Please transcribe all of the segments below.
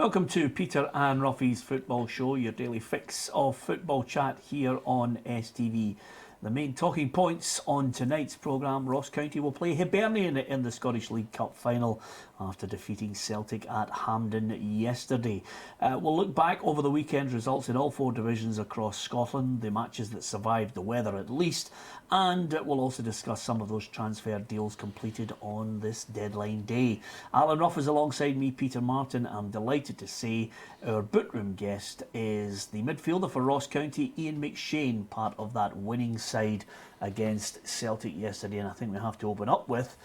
Welcome to Peter and Ruffy's Football Show, your daily fix of football chat here on STV. The main talking points on tonight's programme: Ross County will play Hibernian in the Scottish League Cup final after defeating Celtic at Hampden yesterday. We'll look back over the weekend's results in all four divisions across Scotland, the matches that survived the weather at least, and we'll also discuss some of those transfer deals completed on this deadline day. Alan Ruff is alongside me, Peter Martin. I'm delighted to say our bootroom guest is the midfielder for Ross County, Ian McShane, part of that winning side against Celtic yesterday. And I think we have to open up with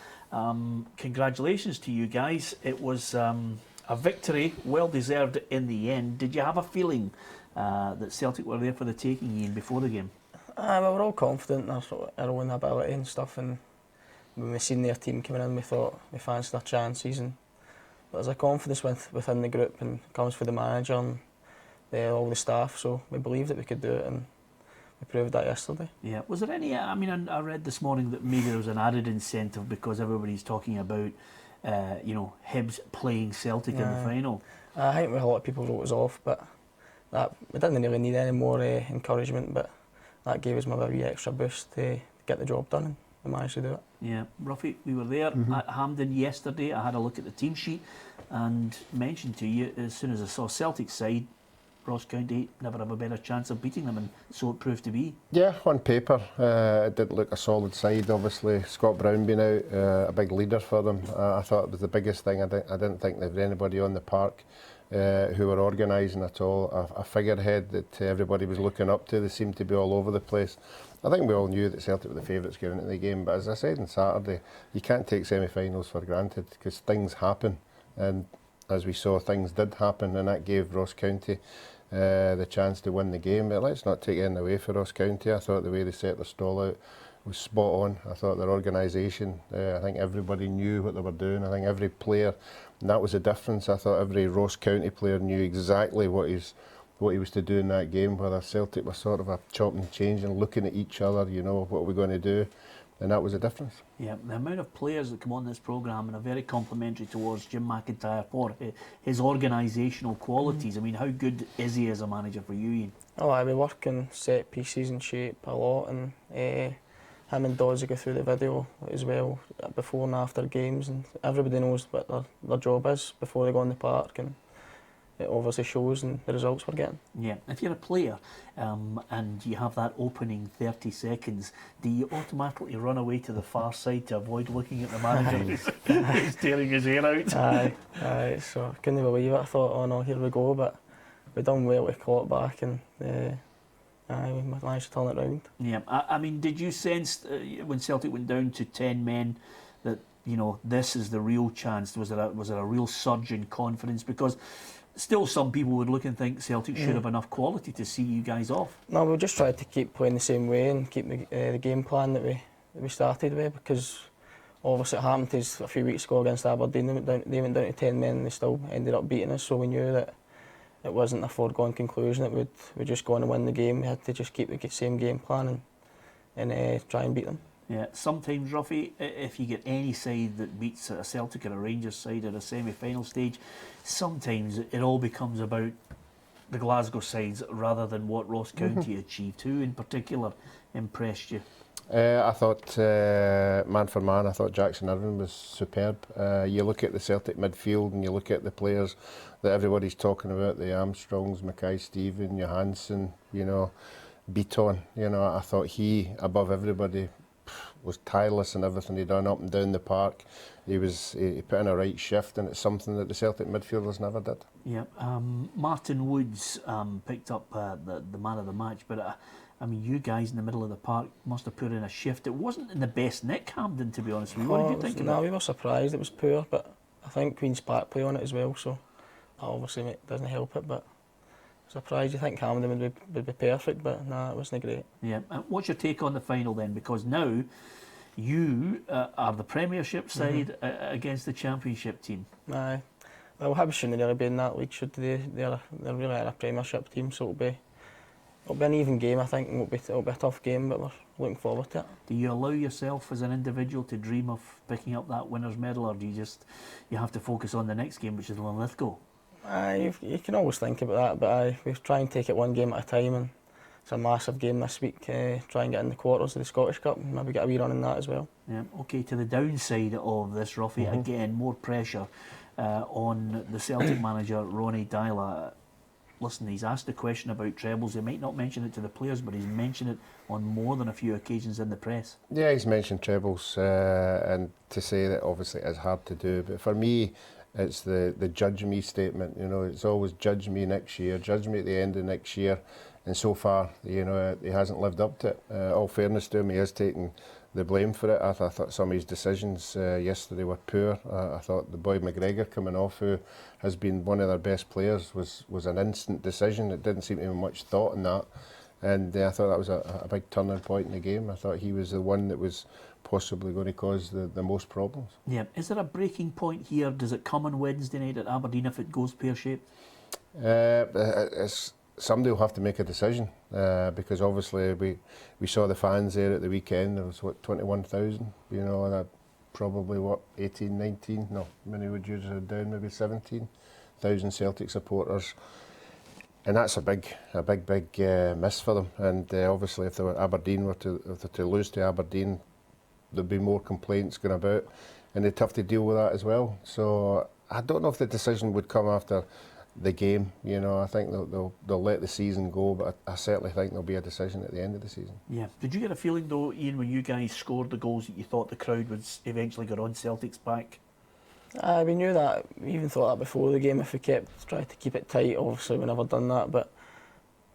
congratulations to you guys. It was a victory, well deserved in the end. Did you have a feeling that Celtic were there for the taking, Ian, before the game? We were all confident in our own ability and stuff, and when we seen their team coming in, we thought we fancied our chances, and there's a confidence within the group, and it comes from the manager and all the staff, so we believed that we could do it, and we proved that yesterday. Yeah. Was there any, I mean, I read this morning that maybe there was an added incentive because everybody's talking about, Hibs playing Celtic in the final. I think a lot of people wrote us off, but we didn't really need any more encouragement, but that gave us maybe a wee extra boost to get the job done, and we managed to do it. Yeah, Ruffy, we were there at Hampden yesterday. I had a look at the team sheet and mentioned to you, as soon as I saw Celtic's side, Ross County never have a better chance of beating them, and so it proved to be. Yeah, on paper, it did look a solid side. Obviously, Scott Brown being out, a big leader for them. I thought it was the biggest thing. I didn't think there was anybody on the park who were organising at all. A figurehead that everybody was looking up to. They seemed to be all over the place. I think we all knew that Celtic were the favourites going into the game, but as I said on Saturday, you can't take semi-finals for granted because things happen, and as we saw, things did happen, and that gave Ross County the chance to win the game. But let's not take anything away for Ross County. I thought the way they set their stall out was spot on. I thought their organisation, I think everybody knew what they were doing. I think every player, and that was the difference. I thought every Ross County player knew exactly what he was to do in that game, whether Celtic was sort of a chopping and changing, looking at each other, what are we going to do? And that was the difference. Yeah, the amount of players that come on this programme and are very complimentary towards Jim McIntyre for his organisational qualities. I mean, how good is he as a manager for you, Ian? Oh, we work in set pieces and shape a lot, and him and Dodds go through the video as well before and after games, and everybody knows what their job is before they go on the park, and it obviously shows in the results we're getting. Yeah, if you're a player and you have that opening 30 seconds, do you automatically run away to the far side to avoid looking at the manager who's tearing his hair out? Aye, so I couldn't believe it. I thought, oh no, here we go, but we done well to claw it back, and we managed to turn it round. Yeah, I mean, did you sense when Celtic went down to 10 men that, this is the real chance? Was there a real surge in confidence? Because still some people would look and think Celtic should have enough quality to see you guys off. No, we just tried to keep playing the same way and keep the game plan that we started with, because obviously it happened to us a few weeks ago against Aberdeen. They went down to 10 men and they still ended up beating us, so we knew that it wasn't a foregone conclusion that we'd just go on and win the game. We had to just keep the same game plan and try and beat them. Yeah, sometimes, Ruffy, if you get any side that beats a Celtic or a Rangers side at a semi-final stage, sometimes it all becomes about the Glasgow sides rather than what Ross County achieved. Who in particular impressed you? I thought, man for man, I thought Jackson Irvine was superb. You look at the Celtic midfield and you look at the players that everybody's talking about, the Armstrongs, Mackay-Steven, Johansson, Beaton. I thought he, above everybody, was tireless in everything he done up and down the park. He put in a right shift, and it's something that the Celtic midfielders never did. Yeah, Martin Woods picked up the man of the match, but I mean, you guys in the middle of the park must have put in a shift. It wasn't in the best nick, Hampden, to be honest with you. What did you think of that? No, we were surprised it was poor, but I think Queen's Park play on it as well, so that obviously doesn't help it, but surprised. You think Hampden would be perfect, but nah, it wasn't great. Yeah. What's your take on the final then? Because now you are the Premiership side against the Championship team. Aye. Well, Hibs shouldn't really be in that league, should they? They're really a Premiership team, so it'll be an even game, I think, and it'll be a tough game, but we're looking forward to it. Do you allow yourself as an individual to dream of picking up that winner's medal, or do you have to focus on the next game, which is Linlithgow? You can always think about that, but we try and take it one game at a time, and it's a massive game this week. Try and get in the quarters of the Scottish Cup, and maybe get a wee run in that as well. Yeah. Okay, to the downside of this, Ruffy, again, more pressure on the Celtic manager, Ronnie Deila. Listen, he's asked a question about trebles. He might not mention it to the players, but he's mentioned it on more than a few occasions in the press. Yeah, he's mentioned trebles, and to say that obviously it's hard to do. But for me, it's the judge me statement. You know, it's always judge me next year, judge me at the end of next year. And so far, you know, he hasn't lived up to it. All fairness to him, he has taken the blame for it. I thought some of his decisions yesterday were poor. I thought the boy McGregor coming off, who has been one of their best players, was an instant decision. It didn't seem to be much thought in that. And I thought that was a big turning point in the game. I thought he was the one that was possibly going to cause the most problems. Yeah. Is there a breaking point here? Does it come on Wednesday night at Aberdeen if it goes pear-shaped? Somebody will have to make a decision, because obviously we saw the fans there at the weekend. There was 21,000, you know, and probably 18, 19, no, how many would you have down, maybe 17,000 Celtic supporters. And that's a big miss for them. And obviously if Aberdeen were to lose to Aberdeen, there'd be more complaints going about, and they'd have to deal with that as well. So I don't know if the decision would come after the game. You know, I think they'll let the season go, but I certainly think there'll be a decision at the end of the season. Yeah. Did you get a feeling though, Ian, when you guys scored the goals, that you thought the crowd would eventually get on Celtic's back? We knew that. We even thought that before the game. If we tried to keep it tight, obviously we never done that, but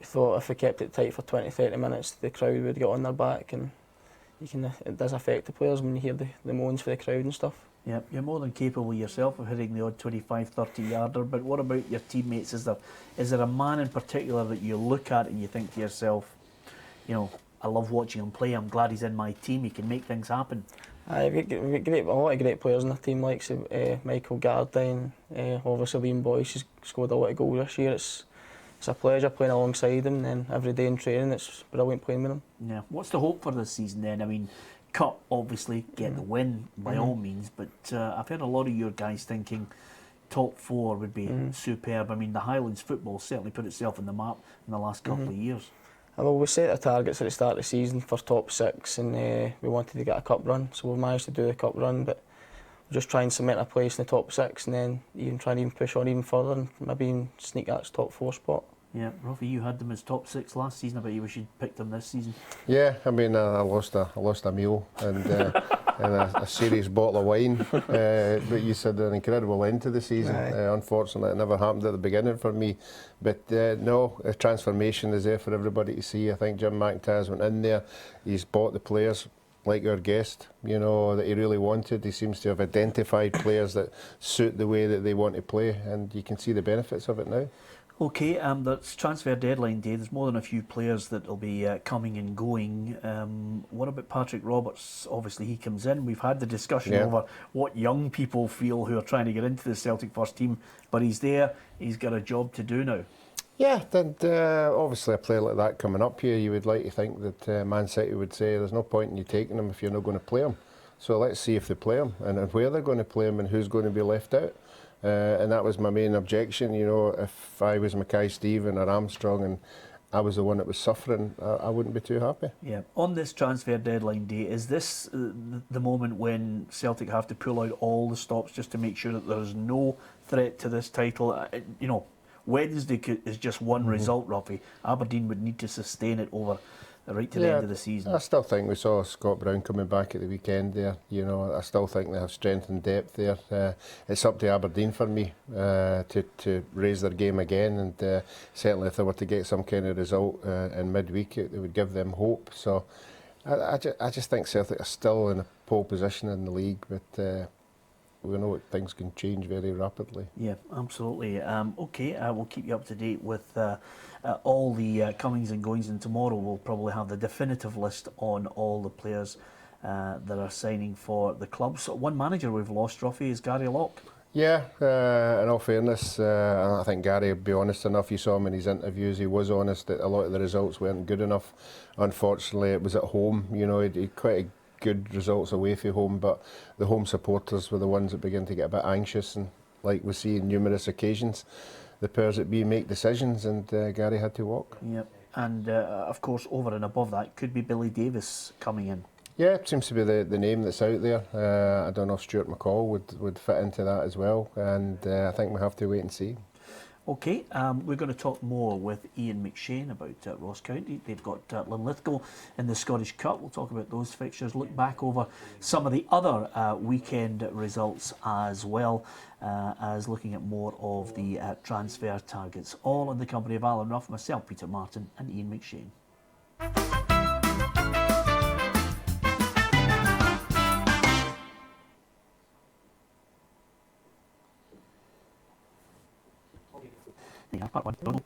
we thought if we kept it tight for 20-30 minutes, the crowd would get on their back, and it does affect the players when you hear the moans for the crowd and stuff. Yeah, you're more than capable yourself of hitting the odd 25-30 yarder, but what about your teammates? Is there a man in particular that you look at and you think to yourself, you know, I love watching him play, I'm glad he's in my team, he can make things happen? We've got a lot of great players in the team, like Michael Gardyne, obviously Liam Boyce has scored a lot of goals this year. It's a pleasure playing alongside him, and every day in training it's brilliant playing with him. Yeah. What's the hope for this season then? I mean, Cup, obviously, get the win by all means, but I've heard a lot of your guys thinking top four would be superb. I mean, the Highlands football certainly put itself on the map in the last couple of years. Well, we set our targets at the start of the season for top six, and we wanted to get a cup run, so we've managed to do the cup run, but we'll just try and cement a place in the top six, and then even try and push on even further, and maybe even sneak that top four spot. Yeah, Ruffy, you had them as top six last season. I bet you wish you'd picked them this season. Yeah, I mean, I lost a meal and a serious bottle of wine, but you said an incredible end to the season. Unfortunately, it never happened at the beginning for me. But no, a transformation is there for everybody to see. I think Jim McIntyre's went in there. He's bought the players, like our guest, you know, that he really wanted. He seems to have identified players that suit the way that they want to play, and you can see the benefits of it now. Okay, that's transfer deadline day. There's more than a few players that will be coming and going. What about Patrick Roberts? Obviously, he comes in. We've had the discussion over what young people feel who are trying to get into the Celtic first team, but he's there. He's got a job to do now. Yeah, and obviously a player like that coming up here, you would like to think that Man City would say there's no point in you taking him if you're not going to play him. So let's see if they play him and where they're going to play him and who's going to be left out. And that was my main objection. You know, if I was Mackay-Steven or Armstrong and I was the one that was suffering, I wouldn't be too happy. Yeah. On this transfer deadline day, is this the moment when Celtic have to pull out all the stops just to make sure that there's no threat to this title? You know, Wednesday is just one result, Ruffy. Aberdeen would need to sustain it over right to the end of the season. I still think we saw Scott Brown coming back at the weekend there. You know, I still think they have strength and depth there. It's up to Aberdeen for me to raise their game again, and certainly if they were to get some kind of result in midweek, it would give them hope. So I just think Celtic are still in a pole position in the league, but we know things can change very rapidly. Yeah, absolutely. Okay, we'll keep you up to date with all the comings and goings, and tomorrow we'll probably have the definitive list on all the players that are signing for the club. So one manager we've lost, Ruffy, is Gary Locke. Yeah, in all fairness, I think Gary will be honest enough. You saw him in his interviews, he was honest that a lot of the results weren't good enough. Unfortunately, it was at home. You know, he quite a good results away from home, but the home supporters were the ones that began to get a bit anxious, and like we see on numerous occasions, the powers that be make decisions, and Gary had to walk. Yep. And of course, over and above that, could be Billy Davis coming in. Yeah, it seems to be the name that's out there. I don't know if Stuart McCall would fit into that as well, and I think we have to wait and see. Okay, we're going to talk more with Ian McShane about Ross County. They've got Linlithgow in the Scottish Cup. We'll talk about those fixtures, look back over some of the other weekend results as well as looking at more of the transfer targets. All in the company of Alan Ruff, myself, Peter Martin and Ian McShane. Yeah, part one. Don't.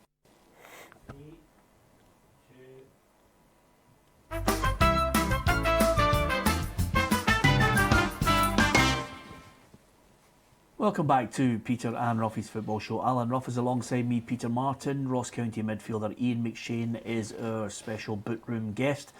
Welcome back to Peter and Ruffy's Football Show. Alan Ruff is alongside me, Peter Martin. Ross County midfielder Ian McShane is our special boot room guest.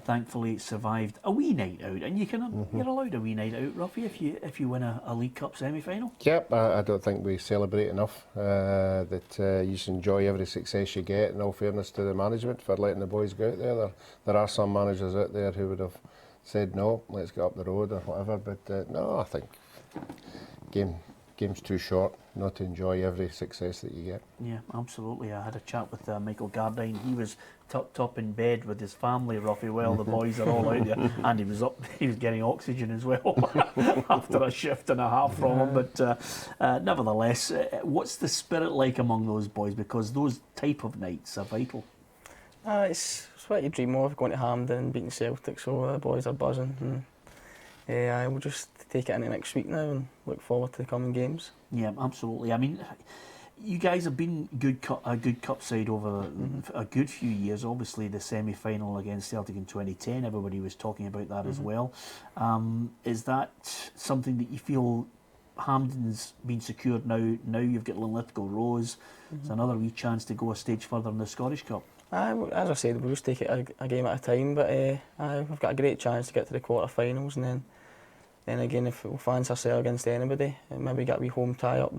Thankfully survived a wee night out, and you're allowed a wee night out, Ruffy, if you win a League Cup semi-final. Yep, I don't think we celebrate enough that you should enjoy every success you get, in all fairness to the management for letting the boys go out there. There are some managers out there who would have said no, let's get up the road or whatever, but no, I think game's too short not to enjoy every success that you get. Yeah, absolutely. I had a chat with Michael Gardine. He was tucked up in bed with his family, Ruffy, while the boys are all out there, and he was getting oxygen as well after a shift and a half from him. But nevertheless, what's the spirit like among those boys? Because those type of nights are vital. It's what you dream of, going to Hampden and beating Celtic, so the boys are buzzing. And we'll just take it into next week now and look forward to the coming games. Yeah, absolutely. I mean, you guys have been a good cup side over a good few years. Obviously, the semi-final against Celtic in 2010, everybody was talking about that as well. Is that something that you feel Hampden's been secured now? Now you've got Linlithgow, Rose. It's another wee chance to go a stage further in the Scottish Cup. As I said, we'll just take it a game at a time, but we've got a great chance to get to the quarter-finals, and then again, if we fancy ourselves against anybody, maybe get a wee home tie up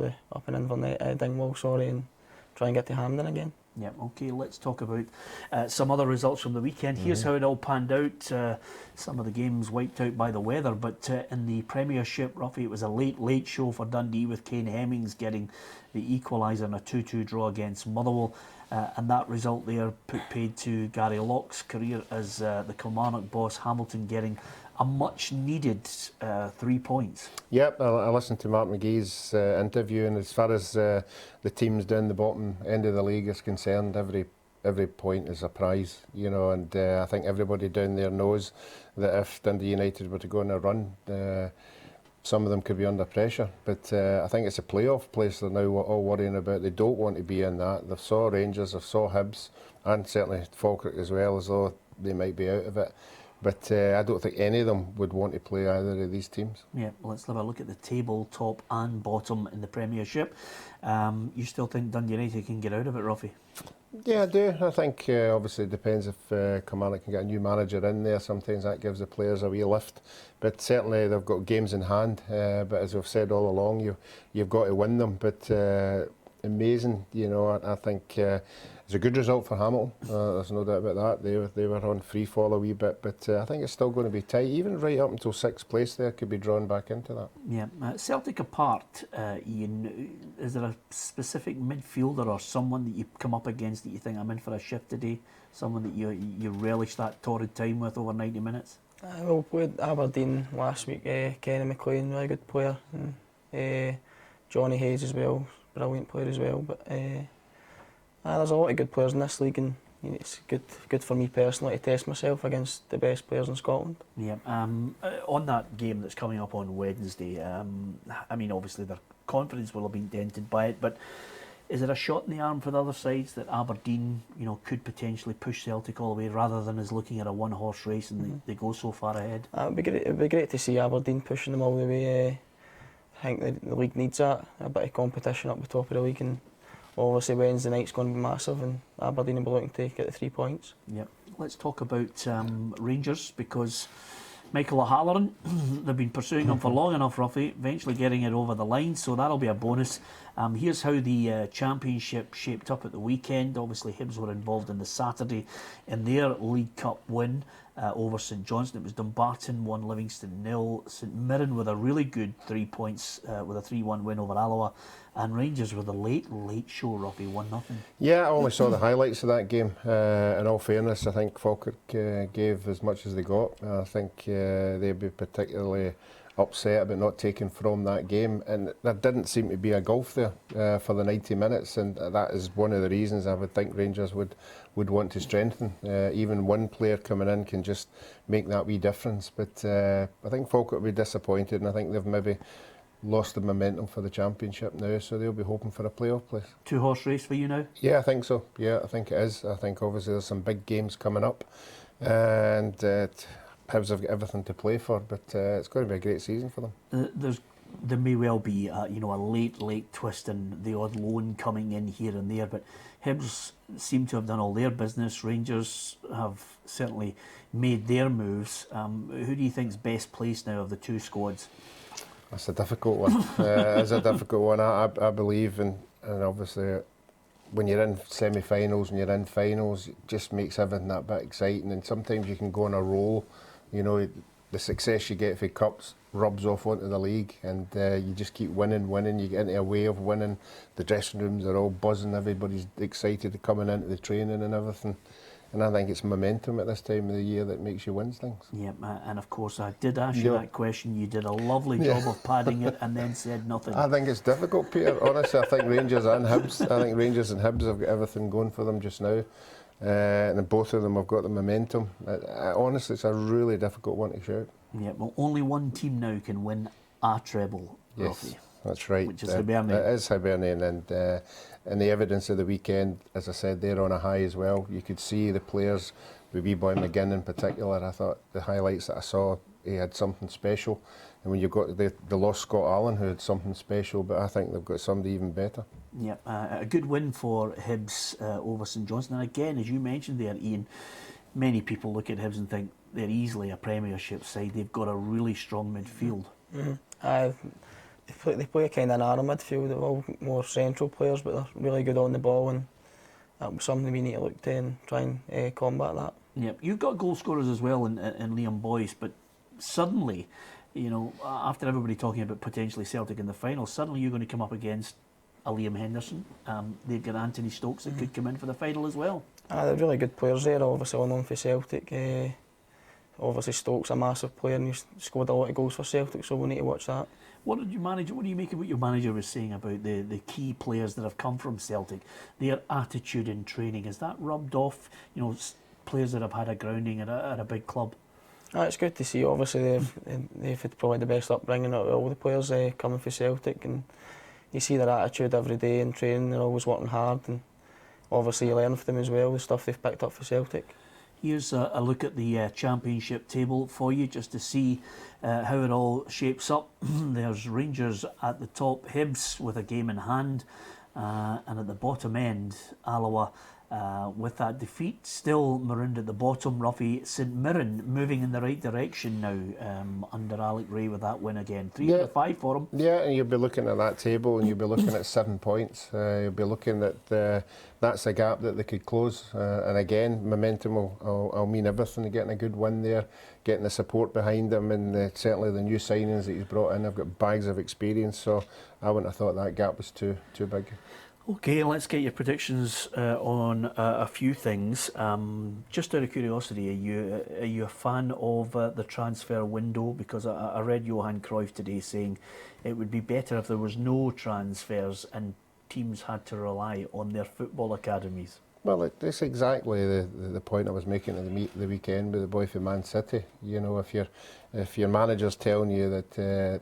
in Inverness, Dingwall, and try and get to Hampden again. Yeah, okay, let's talk about some other results from the weekend. Here's how it all panned out. Some of the games wiped out by the weather, but in the Premiership, Ruffy, it was a late show for Dundee, with Kane Hemmings getting the equaliser in a 2-2 draw against Motherwell. And that result there put paid to Gary Locke's career as the Kilmarnock boss. Hamilton getting a much needed 3 points. Yep, I listened to Mark McGee's interview, and as far as the teams down the bottom end of the league is concerned, every point is a prize, you know, and I think everybody down there knows that if Dundee United were to go on a run, some of them could be under pressure, but I think it's a playoff place they're now all worrying about. They don't want to be in that. They saw Rangers, they saw Hibs, and certainly Falkirk as well, as though they might be out of it. But I don't think any of them would want to play either of these teams. Yeah, well, let's have a look at the table, top and bottom in the Premiership. You still think Dundee United can get out of it, Ruffy? Yeah, I do. I think obviously it depends if Kilmarnock can get a new manager in there. Sometimes that gives the players a wee lift. But certainly they've got games in hand. But as we've said all along, you've got to win them. But amazing, you know, I think it's a good result for Hamilton. There's no doubt about that. They were on free fall a wee bit, but I think it's still going to be tight. Even right up until 6th place, there could be drawn back into that. Yeah, Celtic apart, Ian. Is there a specific midfielder or someone that you come up against that you think, I'm in for a shift today? Someone that you relish that torrid time with over 90 minutes? Well, we played Aberdeen last week. Kenny McLean, really good player. And, Johnny Hayes as well, brilliant player as well. But there's a lot of good players in this league, and it's good for me personally to test myself against the best players in Scotland. Yeah. On that game that's coming up on Wednesday, I mean, obviously their confidence will have been dented by it, but is it a shot in the arm for the other sides that Aberdeen, you know, could potentially push Celtic all the way, rather than as looking at a one-horse race and they go so far ahead? It'd be great to see Aberdeen pushing them all the way. I think the league needs that, a bit of competition up the top of the league, and obviously Wednesday night's going to be massive, and Aberdeen will be looking to get the 3 points. Yep. Let's talk about Rangers, because Michael O'Halloran, they've been pursuing him for long enough, Ruffy, eventually getting it over the line, so that'll be a bonus. Here's how the championship shaped up at the weekend. Obviously, Hibs were involved in the Saturday in their League Cup win over St Johnstone. It was Dumbarton 1, Livingston 0. St Mirren with a really good 3 points with a 3-1 win over Alloa. And Rangers with a late show, Ruffy, 1-0. Yeah, I only saw the highlights of that game. In all fairness, I think Falkirk gave as much as they got. I think they'd be particularly upset about not taking from that game, and there didn't seem to be a gulf there for the 90 minutes, and that is one of the reasons I would think Rangers would want to strengthen. Even one player coming in can just make that wee difference, but I think Falkirk will be disappointed, and I think they've maybe lost the momentum for the championship now, so they'll be hoping for a playoff place. 2-horse race for you now? Yeah, I think so. Yeah, I think it is. I think obviously there's some big games coming up, and Hibs have got everything to play for, but it's going to be a great season for them. There may well be a late twist and the odd loan coming in here and there, but Hibs seem to have done all their business. Rangers have certainly made their moves. Who do you think's best placed now of the two squads? That's a difficult one. It's a difficult one. I believe, and obviously when you're in semi-finals and you're in finals, it just makes everything that bit exciting, and sometimes you can go on a roll. You know, the success you get for cups rubs off onto the league, and you just keep winning. You get into a way of winning. The dressing rooms are all buzzing. Everybody's excited to coming into the training and everything. And I think it's momentum at this time of the year that makes you win things. Yeah, and of course I did ask you that question. You did a lovely job of padding it and then said nothing. I think it's difficult, Peter. Honestly, I think Rangers and Hibs have got everything going for them just now. And both of them have got the momentum. Honestly, it's a really difficult one to shout. Yeah, well, only one team now can win a treble, yes, Ruffy. That's right. Which is Hibernian. It is Hibernian, and the evidence of the weekend, as I said, they're on a high as well. You could see the players, the wee boy McGinn in particular. I thought the highlights that I saw, he had something special. And when you've got the lost Scott Allen, who had something special, but I think they've got somebody even better. Yep, a good win for Hibs over St Johnstone. And again, as you mentioned there, Ian, many people look at Hibs and think they're easily a Premiership side. They've got a really strong midfield. They play a kind of narrow midfield. They're all more central players, but they're really good on the ball, and that'll be something we need to look to and try and combat that. Yep, you've got goal scorers as well in Liam Boyce, but suddenly, you know, after everybody talking about potentially Celtic in the final, suddenly you're going to come up against a Liam Henderson. They've got Anthony Stokes that could come in for the final as well. They're really good players there, obviously all known for Celtic. Obviously Stokes a massive player and he's scored a lot of goals for Celtic, so we need to watch that. What do you make of what your manager was saying about the key players that have come from Celtic, their attitude in training? Has that rubbed off, you know, players that have had a grounding at a big club? It's good to see. Obviously they've had probably the best upbringing out of all the players coming from Celtic, and you see their attitude every day in training. They're always working hard, and obviously you learn from them as well, the stuff they've picked up for Celtic. Here's a look at the championship table for you, just to see how it all shapes up. There's Rangers at the top, Hibs with a game in hand, and at the bottom end, Alloa with that defeat, still marooned at the bottom. Ruffy, St Mirren moving in the right direction now under Alec Ray with that win again. 3 out of 5 for him. Yeah, and you'll be looking at that table and you'll be looking at 7 points. You'll be looking at that's a gap that they could close. And again, momentum will mean everything. Getting a good win there, getting the support behind them, and certainly the new signings that he's brought in have got bags of experience. So I wouldn't have thought that gap was too big. Okay, let's get your predictions on a few things. Just out of curiosity, are you a fan of the transfer window? Because I read Johan Cruyff today saying it would be better if there was no transfers and teams had to rely on their football academies. Well, that's exactly the point I was making at the weekend with the boy from Man City. You know, if your manager's telling you that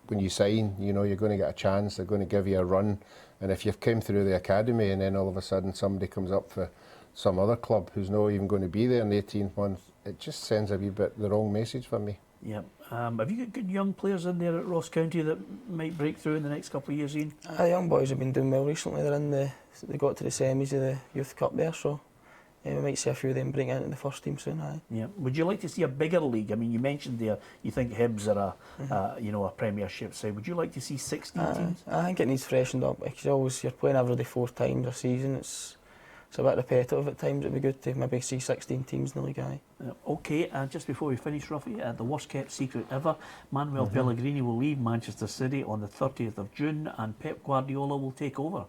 when you sign, you know you're going to get a chance, they're going to give you a run. And if you've come through the academy and then all of a sudden somebody comes up for some other club who's not even going to be there in the 18th month, it just sends a wee bit the wrong message for me. Yep. Have you got good young players in there at Ross County that might break through in the next couple of years, Ian? The young boys have been doing well recently. They got to the semis of the Youth Cup there, so we might see a few of them bring it into the first team soon. Aye. Yeah. Would you like to see a bigger league? I mean, you mentioned there you think Hibs are a Premiership side. Would you like to see 16 teams? I think it needs freshened up because you're playing every day 4 times a season. It's a bit repetitive at times. It'd be good to maybe see 16 teams in the league. Aye. Okay, just before we finish, Ruffy, the worst kept secret ever. Manuel Pellegrini will leave Manchester City on the 30th of June and Pep Guardiola will take over.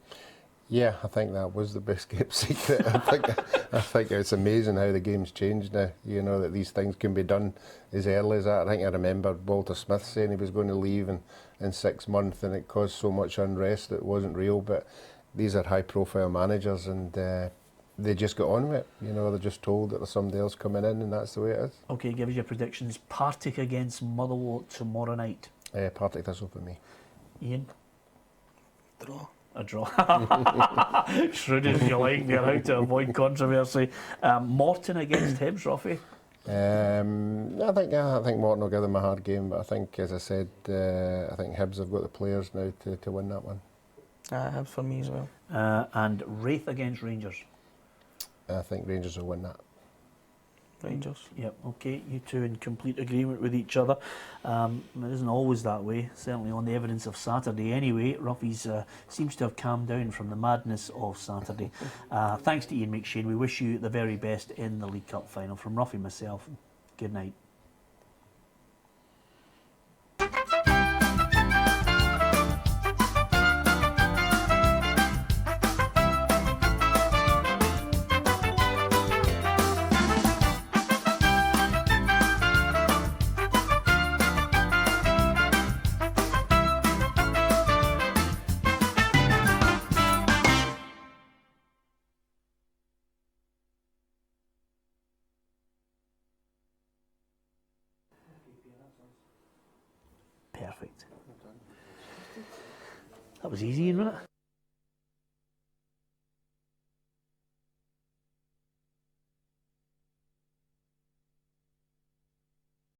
Yeah, I think that was the best kept secret. I think it's amazing how the game's changed now. You know, that these things can be done as early as that. I think I remember Walter Smith saying he was going to leave in 6 months and it caused so much unrest that it wasn't real. But these are high profile managers and they just got on with it. You know, they're just told that there's somebody else coming in and that's the way it is. Okay, give us your predictions. Partick against Motherwell tomorrow night. Partick thistle for me. Ian? Draw. A draw. Shrewd as you like, they're out to avoid controversy. Morton against Hibs, Ruffy? I think Morton will give them a hard game, but I think, as I said, I think Hibs have got the players now to win that one. Hibs for me as well. And Wraith against Rangers? I think Rangers will win that. Rangers. Yep, okay, you two in complete agreement with each other. It isn't always that way, certainly on the evidence of Saturday anyway. Ruffy's seems to have calmed down from the madness of Saturday. Thanks to Ian McShane, we wish you the very best in the League Cup final. From Ruffy and myself, good night. Perfect. That was easy, wasn't it?